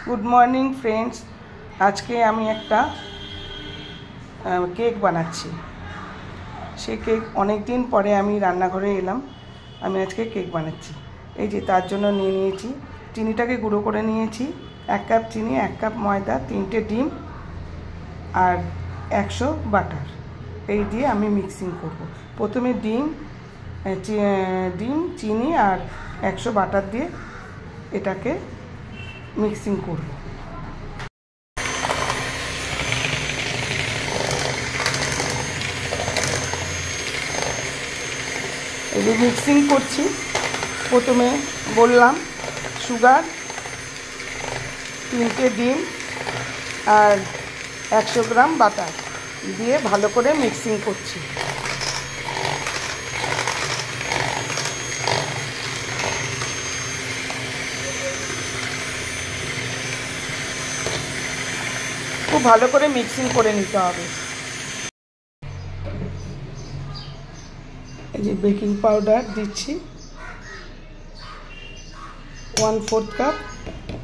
Good morning friends. आज के आमी एकटा केक बनाচ্ছি। সেই কেক অনেক দিন পরে আমি রান্নাঘরে এলাম। আমি আজকে কেক বানাচ্ছি। এই যে তার জন্য নিয়ে নিয়েছি চিনিটাকে গুঁড়ো করে নিয়েছি, 1 কাপ চিনি, 1 কাপ ময়দা, 3টে ডিম আর 100 বাটার। এই দিয়ে আমি মিক্সিং করব। প্রথমে ডিম, চিনি আর 100 বাটার দিয়ে এটাকে মিক্সিং করব। এই যে মিক্সিং করছি, প্রথমে বললাম সুগার, 3টে ডিম আর 100 গ্রাম বাটার দিয়ে ভালো করে মিক্সিং করছি। খুব ভালো করে মিক্সিং করে নিতে হবে। এই যে বেকিং পাউডার দিচ্ছি, 1/4 cup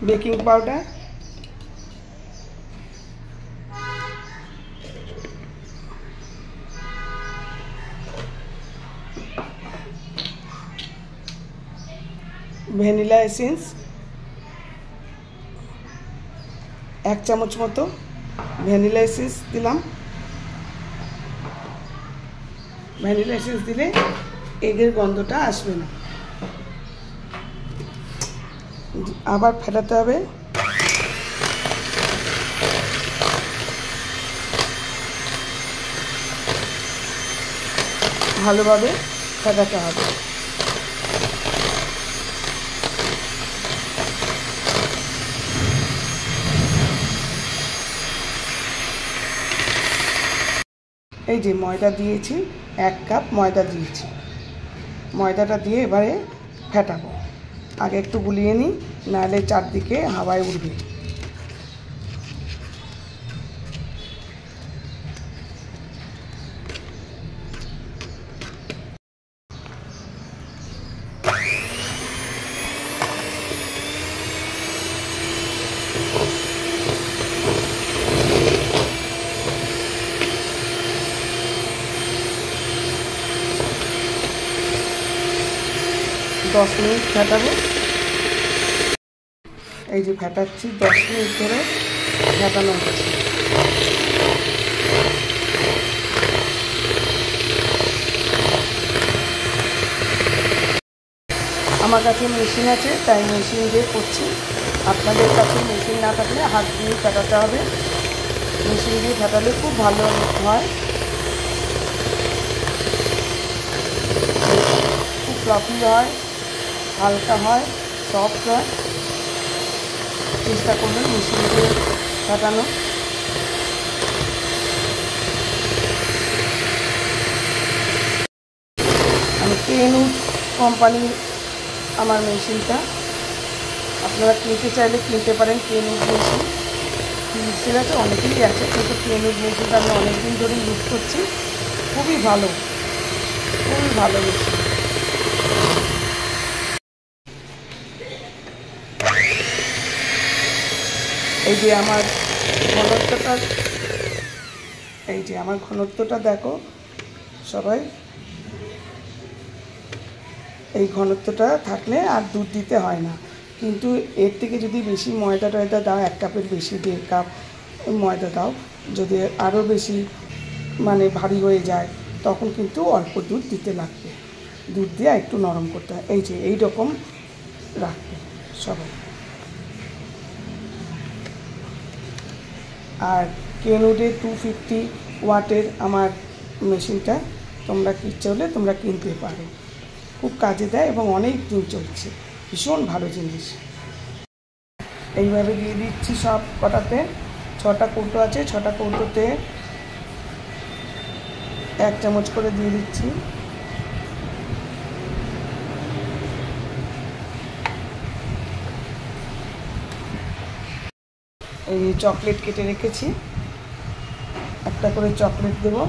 baking powder, vanilla essence 1 চামচ মতো ভ্যানিলা এসেন্স দিলাম। ভ্যানিলা এসেন্স দিলে এগের গন্ধটা আসবে না। আবার ফেটাতে হবে। ভালোভাবে ফেটাতে হবে। এই যে ময়দা দিয়েছি, 1 কাপ ময়দা দিয়েছি। ময়দাটা দিয়ে এবারে ফেটাবো। আগে একটু গুলিয়ে নিই, নাহলে চারদিকে হাওয়ায় উঠবে। দশ মিনিট ফেটাবো। এই যে ফেটাচ্ছি, 10 মিনিট ধরে ফেটানো হচ্ছে। আমার কাছে মেশিন আছে, তাই মেশিন দিয়ে করছি। আপনাদের কাছে মেশিন না থাকলে হাত দিয়ে ফেটাতে হবে। মেশিন দিয়ে ফেটালে খুব ভালো হয়, খুব ফ্লাফি হয়, হালকা হয়, সফট হয়। চেষ্টা করবেন মেশিন দিয়ে ফেটানো। আমি কেনউড কোম্পানির আমার মেশিনটা, আপনারা কিনতে চাইলে কিনতে পারেন। কেনউড মেশিন ফিলিপসের আছে, অনেকেরই আছে, কিন্তু কেনউড মেশিনটা আমি অনেকদিন ধরে ইউজ করছি। খুবই ভালো, খুবই ভালো মেশিন। এই যে আমার ঘনত্বটা, এই যে আমার ঘনত্বটা দেখো সবাই। এই ঘনত্বটা থাকলে আর দুধ দিতে হয় না। কিন্তু এর থেকে যদি বেশি ময়দা টয়দা দাও, 1 কাপের বেশি 1.5 কাপ ময়দা দাও, যদি আরও বেশি মানে ভারী হয়ে যায়, তখন কিন্তু অল্প দুধ দিতে লাগবে। দুধ দিয়ে একটু নরম করতে হয়। এই যে এইরকম রাখবে সবাই। আর কেনউডের 250 ওয়াটের আমার মেশিনটা, তোমরা ইচ্ছে হলে তোমরা কিনতে পারো। খুব কাজে দেয় এবং অনেক দিন চলছে, ভীষণ ভালো জিনিস। এইভাবে দিয়ে দিচ্ছি সব কটাতে। 6টা কৌটো আছে, 6টা কৌটোতে 1 চামচ করে দিয়ে দিচ্ছি। এই চকলেট কেটে রেখেছি, একটা করে চকলেট দেবো।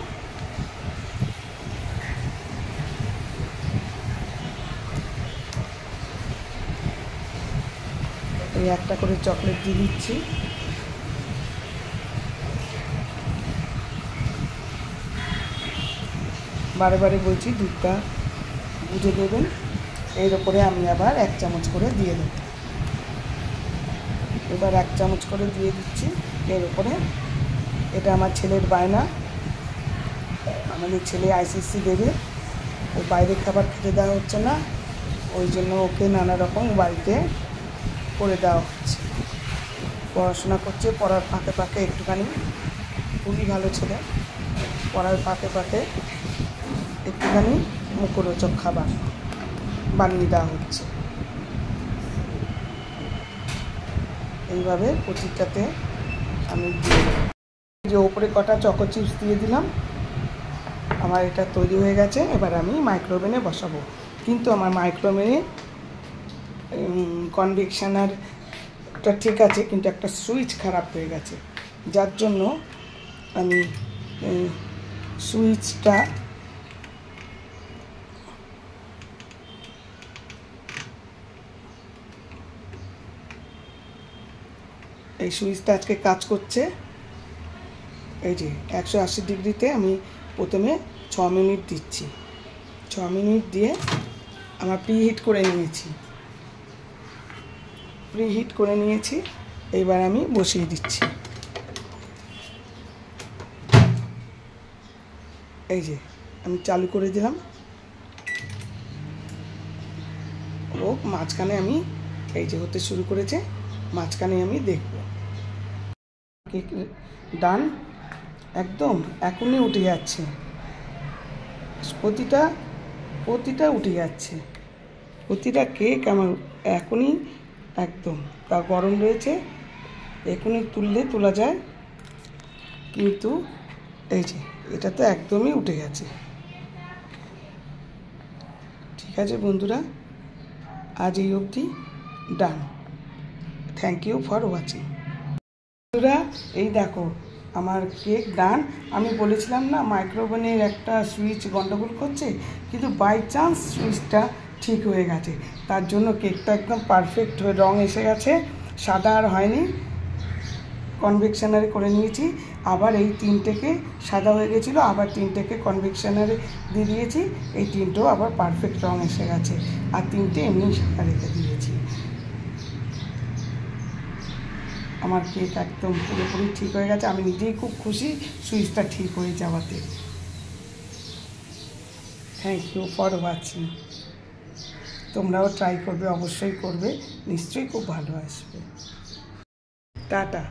এই একটা করে চকলেট দিয়ে দিচ্ছি। বারে বারে বলছি দুধটা বুঝে দেবেন। এর ওপরে আমি আবার 1 চামচ করে দিয়ে দেব। এবার 1 চামচ করে দিয়ে দিচ্ছি এর ওপরে। এটা আমার ছেলের বায়না, আমাদের ছেলে আইসিএসসি দেবে, ও বাইরে খাবার খেতে দেওয়া হচ্ছে না, ওই জন্য ওকে নানা রকম বাড়িতে করে দেওয়া হচ্ছে। পড়াশোনা করছে, পড়ার ফাঁকে ফাঁকে একটুখানি, খুবই ভালো ছেলে, পড়ার ফাঁকে ফাঁকে একটুখানি মুখরোচক খাবার বানিয়ে দেওয়া হচ্ছে। এইভাবে প্রতিটাতে আমি দিয়ে দেবো। যে ওপরে কটা চকো চিপস দিয়ে দিলাম। আমার এটা তৈরি হয়ে গেছে। এবার আমি মাইক্রোওভেনে বসাবো। কিন্তু আমার মাইক্রোওভেনে কনভেকশনারটা ঠিক আছে, কিন্তু একটা সুইচ খারাপ হয়ে গেছে, যার জন্য আমি সুইচটা এই সুইচটা আজকে কাজ করছে। এই যে 180 ডিগ্রিতে আমি প্রথমে 6 মিনিট দিচ্ছি। 6 মিনিট দিয়ে আমার প্রিহিট করে নিয়েছি। এইবার আমি বসিয়ে দিচ্ছি। এই যে আমি চালু করে দিলাম। ও মাঝখানে আমি এই যে হতে শুরু করেছে, মাঝখানে আমি দেখব। কেক ডান, একদম এখনই উঠে যাচ্ছে, প্রতিটা উঠে যাচ্ছে, প্রতিটা কেক আমার এখনই একদম, তা গরম রয়েছে, এখনই তোলা যায়। কিন্তু এই যে এটা তো একদমই উঠে গেছে। ঠিক আছে বন্ধুরা, আজ এই অবধি, done. Thank you for watching. বন্ধুরা এই দেখো আমার কেক ডান। আমি বলেছিলাম না মাইক্রোওভেনের একটা সুইচ গন্ডগোল করছে, কিন্তু বাই চান্স সুইচটা ঠিক হয়ে গেছে, তার জন্য কেকটা একদম পারফেক্ট হয়ে রং এসে গেছে, সাদা আর হয়নি। কনভেকশনারে করে নিয়েছি, আবার এই 3টেকে সাদা হয়ে গেছিলো, আবার 3টেকে কনভেকশনারে দিয়ে দিয়েছি, এই 3টেও আবার পারফেক্ট রং এসে গেছে, আর 3টে এমনি সাদা রেখে দিয়েছি। আমার কেক একদম পুরোপুরি ঠিক হয়ে গেছে। আমি নিজেই খুব খুশি সুইচটা ঠিক হয়ে যাওয়াতে। Thank you for watching. তোমরাও ট্রাই করবে, অবশ্যই করবে, নিশ্চয়ই খুব ভালো আসবে। টাটা।